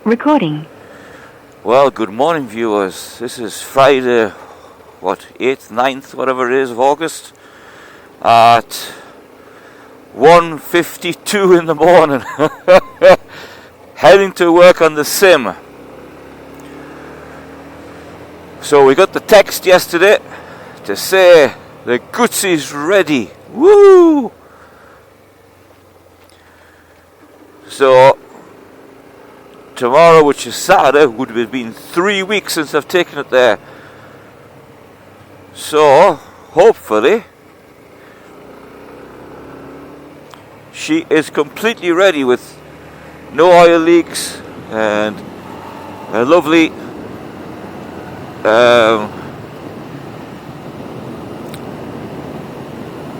Recording. Well, good morning, viewers. This is Friday, 8th, 9th, whatever it is, of August, at 1:52 in the morning. Heading to work on the sim. So we got the text yesterday to say the Guzzi's ready. Woo! So tomorrow, which is Saturday, would have been 3 weeks since I've taken it there. So, hopefully, she is completely ready with no oil leaks and a lovely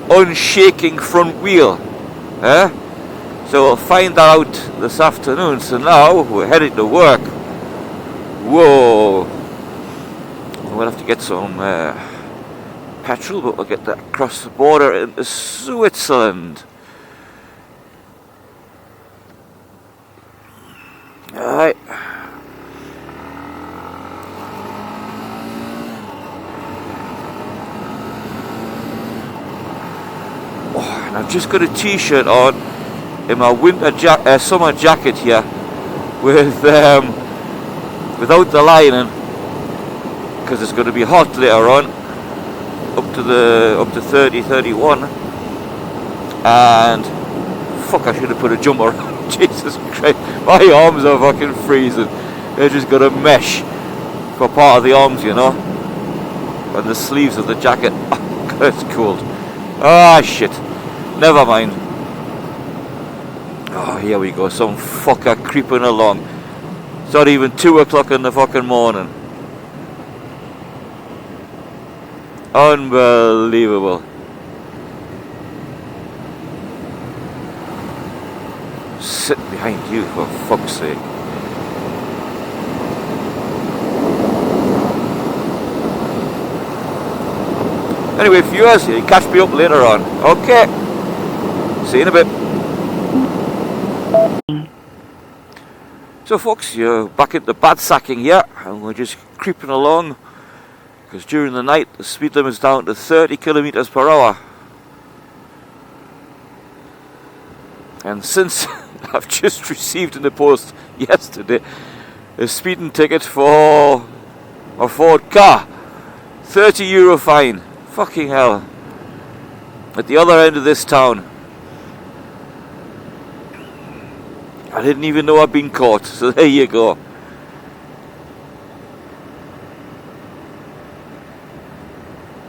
unshaking front wheel. So we'll find that out this afternoon. So now we're heading to work. Whoa! We'll have to get some petrol, but we'll get that across the border into Switzerland. Alright. Oh, and I've just got a t-shirt on in my summer jacket here with without the lining, because it's going to be hot later on, up to 30, 31, and fuck, I should have put a jumper on. Jesus Christ, my arms are fucking freezing. They're just got a mesh for part of the arms, you know, and the sleeves of the jacket. Oh, God, it's cold. Ah, shit, never mind. Oh, here we go, some fucker creeping along. It's not even 2 o'clock in the fucking morning. Unbelievable. Sit behind you, for fuck's sake. Anyway, viewers, you catch me up later on. Okay. See you in a bit. So folks, you're back at the bad sacking here, and we're just creeping along, because during the night the speed limit's down to 30 kilometers per hour. And since I've just received in the post yesterday a speeding ticket for a Ford car, €30 fine, fucking hell, at the other end of this town. I didn't even know I'd been caught, so there you go.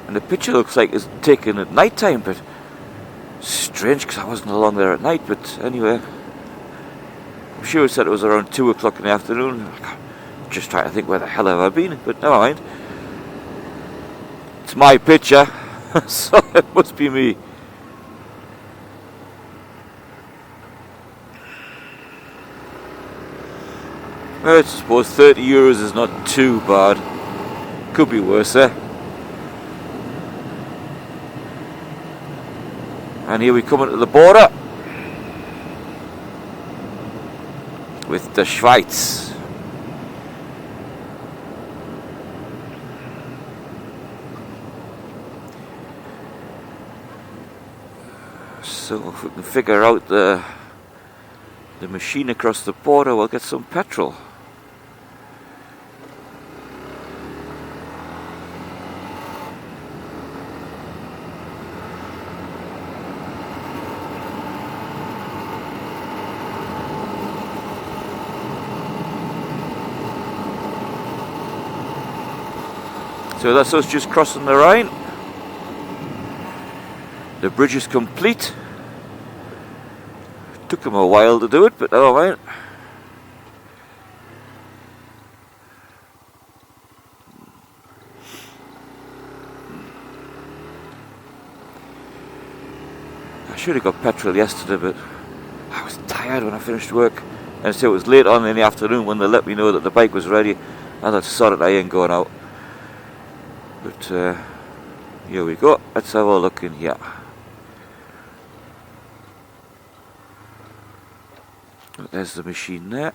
And the picture looks like it's taken at night time, but strange, because I wasn't along there at night. But anyway, I'm sure it said it was around 2 o'clock in the afternoon. Just trying to think where the hell have I been, but never mind. It's my picture, so it must be me. I suppose €30 is not too bad. Could be worse, eh? And here we come into the border with the Schweiz. So if we can figure out the machine across the border, we'll get some petrol. So that's us just crossing the Rhine. The bridge is complete. Took them a while to do it, but never mind. I should have got petrol yesterday, but I was tired when I finished work. And so it was late on in the afternoon when they let me know that the bike was ready. I thought, sorry, I ain't going out. But here we go. Let's have a look in here. There's the machine there.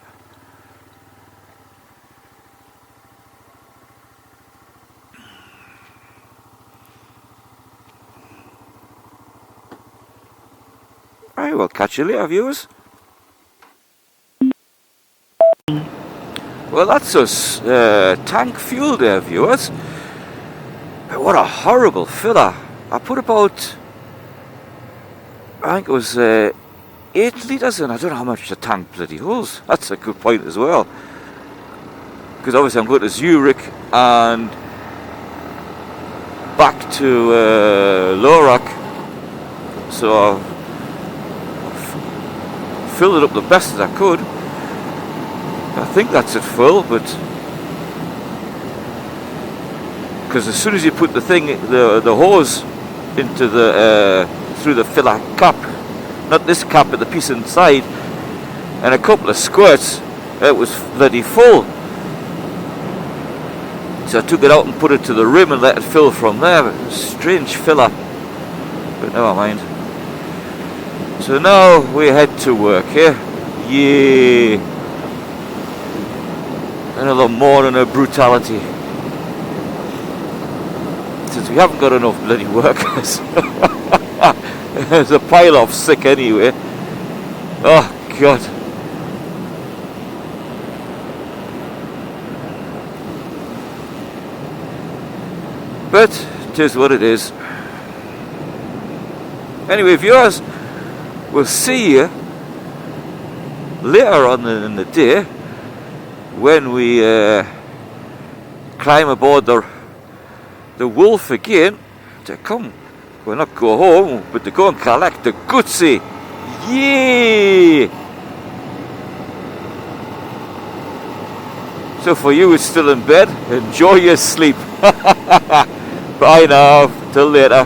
I will catch you later, viewers. Well, that's us tank fuel there, viewers. What a horrible filler. I put about, I think it was 8 litres in. I don't know how much the tank bloody holds. That's a good point as well. Because obviously I'm going to Zurich and back to Lorac. So I filled it up the best as I could. I think that's at full, but because as soon as you put the thing, the hose into the through the filler cap, not this cap but the piece inside, and a couple of squirts, it was bloody full. So I took it out and put it to the rim and let it fill from there. Strange filler, but never mind. So now we head to work here. Yeah. Another morning of brutality. Since we haven't got enough bloody workers. There's a pile of sick anyway. Oh God. But it is what it is. Anyway, viewers, we'll see you later on in the day when we climb aboard the Wolf again to come, well, not go home, but to go and collect the Guzzi. Yeah! So for you it's still in bed, enjoy your sleep. Bye now, till later.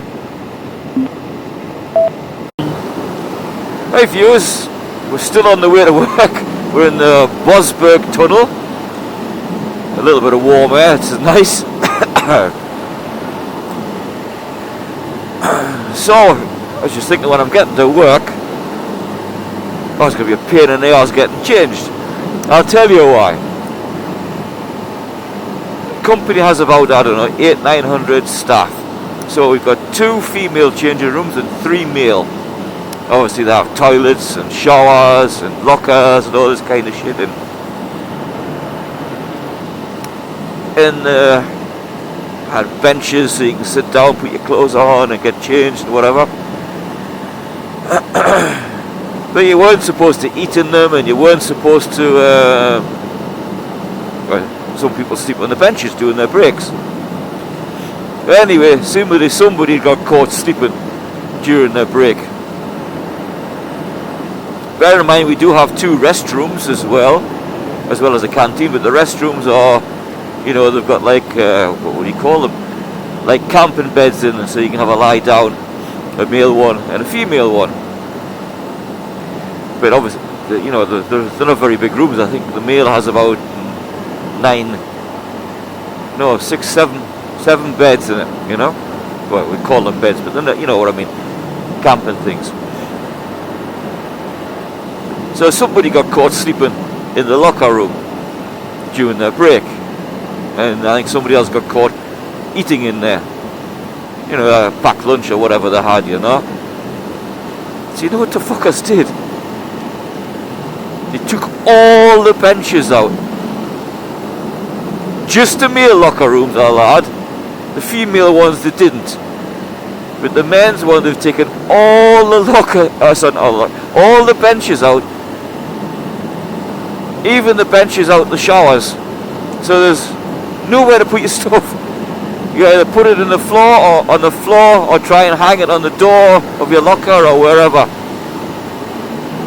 Hey viewers, we're still on the way to work. We're in the Bosberg tunnel. A little bit of warm air, it's nice. So, I was just thinking when I'm getting to work, oh, it's going to be a pain in the arse getting changed. I'll tell you why. The company has about, I don't know, 800-900 staff. So we've got 2 female changing rooms and 3 male. Obviously they have toilets and showers and lockers and all this kind of shit. And had benches so you can sit down, put your clothes on and get changed and whatever. But you weren't supposed to eat in them, and you weren't supposed to well, some people sleep on the benches during their breaks. But anyway, somebody got caught sleeping during their break. Bear in mind we do have 2 restrooms as well as a canteen, but the restrooms are, you know, they've got like, what would you call them? Like camping beds in them, so you can have a lie down, a male one and a female one. But obviously, you know, they're not very big rooms. I think the male has about 6, 7 beds in it, you know. Well, we call them beds, but they're not, you know what I mean, camping things. So somebody got caught sleeping in the locker room during their break. And I think somebody else got caught eating in there. You know, a packed lunch or whatever they had, you know. So you know what the fuckers did? They took all the benches out. Just the male locker rooms are allowed. The female ones they didn't. But the men's one, they've taken all the all the benches out. Even the benches out in the showers. So there's nowhere to put your stuff. You either put it in the floor or on the floor, or try and hang it on the door of your locker or wherever.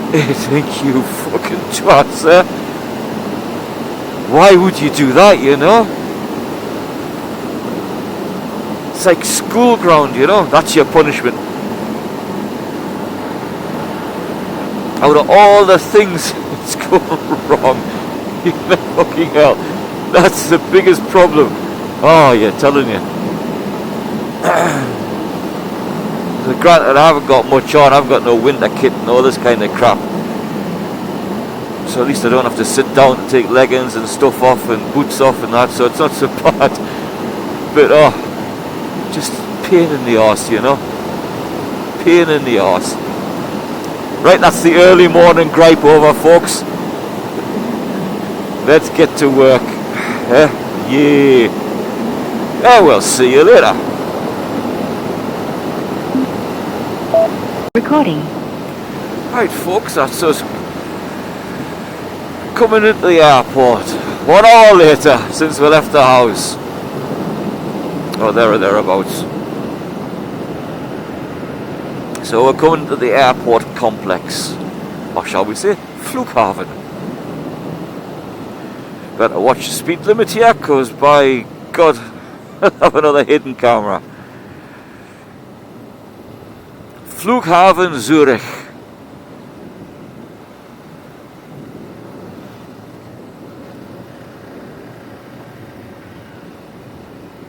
I think you fucking twats, eh? Why would you do that, you know? It's like school ground, you know? That's your punishment. Out of all the things that's going wrong, you know, fucking hell, that's the biggest problem. Oh, yeah, telling you. So granted, I haven't got much on. I've got no winter kit and all this kind of crap. So at least I don't have to sit down and take leggings and stuff off and boots off and that, so it's not so bad. But, oh, just pain in the arse, you know. Pain in the arse. Right, that's the early morning gripe over, folks. Let's get to work. Yeah. We'll see you later. Recording. Right, folks, that's us coming into the airport. 1 hour later since we left the house. Or there or thereabouts. So we're coming to the airport complex. Or shall we say, Flughafen. Better watch the speed limit here, because by God, I'll have another hidden camera. Flughafen Zurich.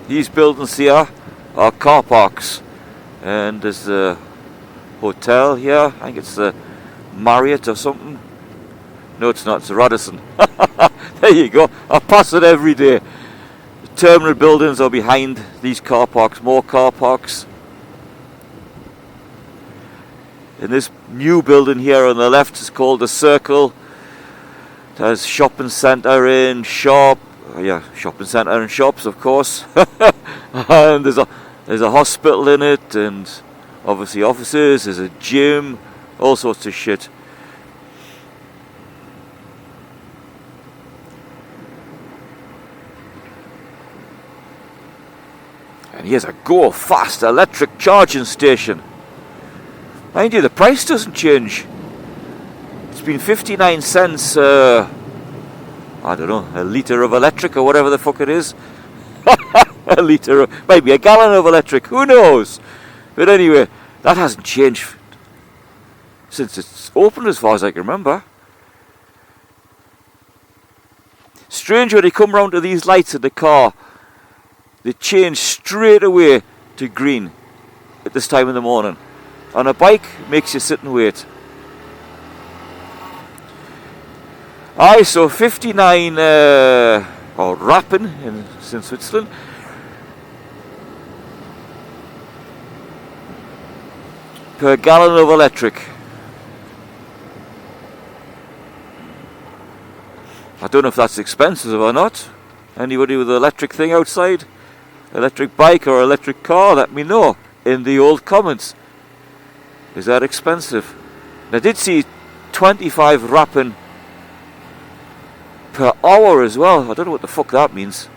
These buildings here are car parks, and there's a hotel here. I think it's the Marriott or something. No, it's not. It's the Radisson. There you go. I pass it every day. The terminal buildings are behind these car parks. More car parks. And this new building here on the left is called the Circle. It has shopping centre and shop. Yeah, shopping centre and shops, of course. And there's a hospital in it, and obviously offices. There's a gym, all sorts of shit. And here's a go fast electric charging station. Mind you, the price doesn't change. It's been 59 cents, I don't know, a litre of electric or whatever the fuck it is. A litre of, maybe a gallon of electric, who knows? But anyway, that hasn't changed since it's opened as far as I can remember. Strange when you come round to these lights in the car, they change straight away to green at this time in the morning. On a bike, makes you sit and wait. Aye, so 59 or Rappen in Switzerland. Per gallon of electric. I don't know if that's expensive or not. Anybody with an electric thing outside? Electric bike or electric car, let me know in the old comments. Is that expensive? I did see 25 Rappen per hour as well. I don't know what the fuck that means.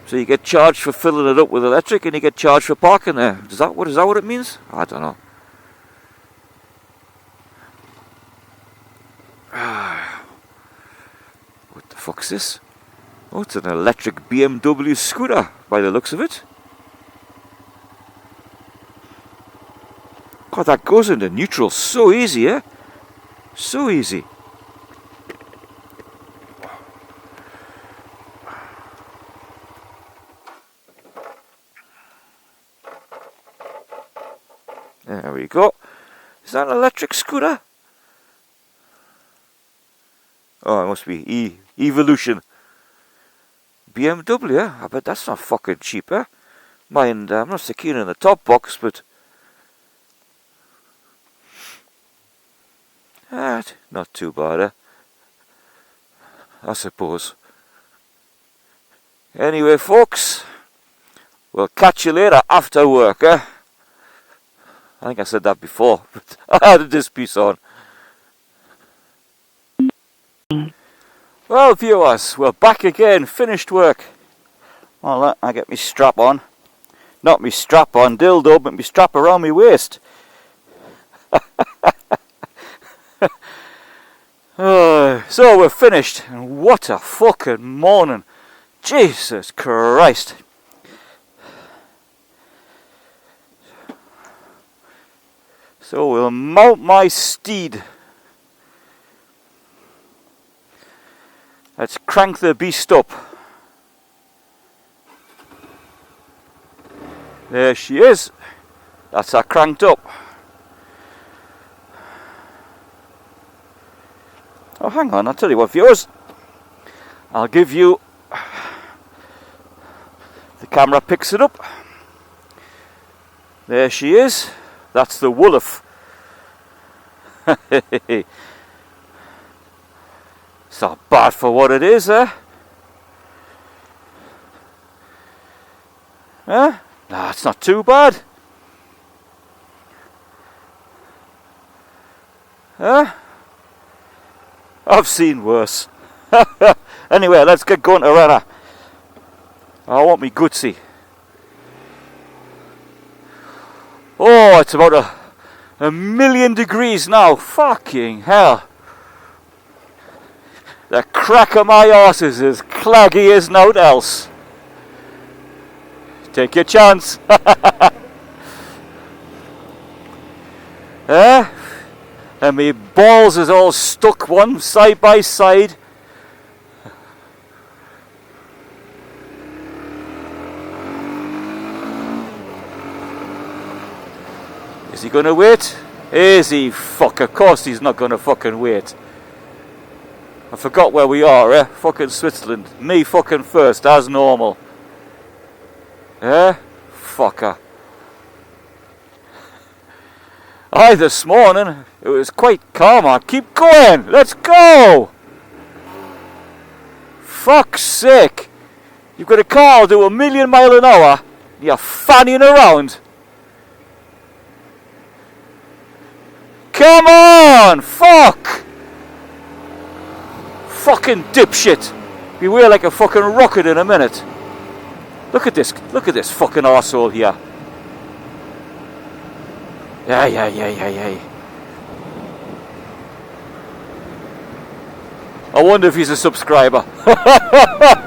So you get charged for filling it up with electric, and you get charged for parking there. Is that what it means? I don't know. What the fuck's this? Oh, it's an electric BMW scooter by the looks of it. God, that goes into neutral so easy, eh? So easy. There we go. Is that an electric scooter? Oh, it must be Evolution. BMW, I bet that's not fucking cheap, eh? Mind, I'm not so keen on the top box, but not too bad, eh? I suppose. Anyway, folks, we'll catch you later after work, eh? I think I said that before, but I had this piece on. Well, viewers, we're back again, finished work. Well, I get my strap on. Not my strap on dildo, but my strap around my waist. So we're finished, and what a fucking morning. Jesus Christ. So we'll mount my steed. Let's crank the beast up. There she is. That's her cranked up. Oh, hang on, I'll tell you what, viewers. I'll give you... The camera picks it up. There she is. That's the Wolof. It's not bad for what it is, eh? Huh? Nah, it's not too bad. Huh? I've seen worse. Anyway, let's get going to Renner. I want me Guzzi. Oh, it's about a million degrees now. Fucking hell. The crack of my arse is as claggy as naught else. Take your chance. Eh? And me balls is all stuck one side by side. Is he gonna wait? Is he? Fuck, of course he's not gonna fucking wait. I forgot where we are, eh? Fucking Switzerland. Me fucking first, as normal. Eh? Fucker. Aye, this morning, it was quite calm. I keep going! Let's go! Fuck's sake! You've got a car do 1,000,000 miles an hour, and you're fanning around. Come on! Fuck! Fucking dipshit! Beware like a fucking rocket in a minute. Look at this fucking arsehole here. Yeah. I wonder if he's a subscriber.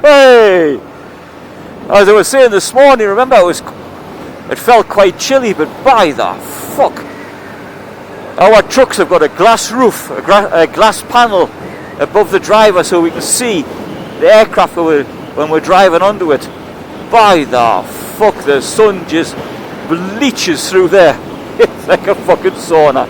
Hey! As I was saying this morning, remember it felt quite chilly, but by the fuck. Our trucks have got a glass roof, a glass panel above the driver so we can see the aircraft when we're driving onto it. By the fuck, the sun just bleaches through there. It's like a fucking sauna.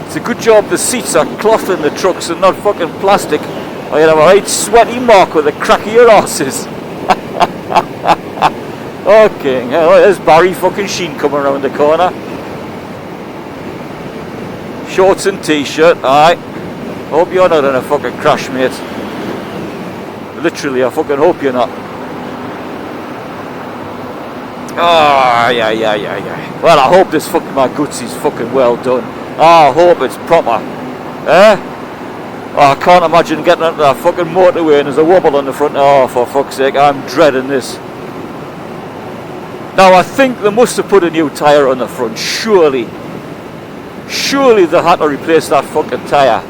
It's a good job the seats are cloth in the trucks and not fucking plastic, or you'd have a right sweaty mark with the crack of your arses. Okay, there's Barry fucking Sheen coming around the corner. Shorts and t-shirt, aye. Hope you're not in a fucking crash, mate. Literally, I fucking hope you're not. Oh, yeah. Well, I hope this fucking my Guzzi's fucking well done. I hope it's proper. Eh? Oh, I can't imagine getting onto that fucking motorway and there's a wobble on the front. Oh, for fuck's sake, I'm dreading this. Now, I think they must have put a new tyre on the front, surely. Surely they had to replace that fucking tyre.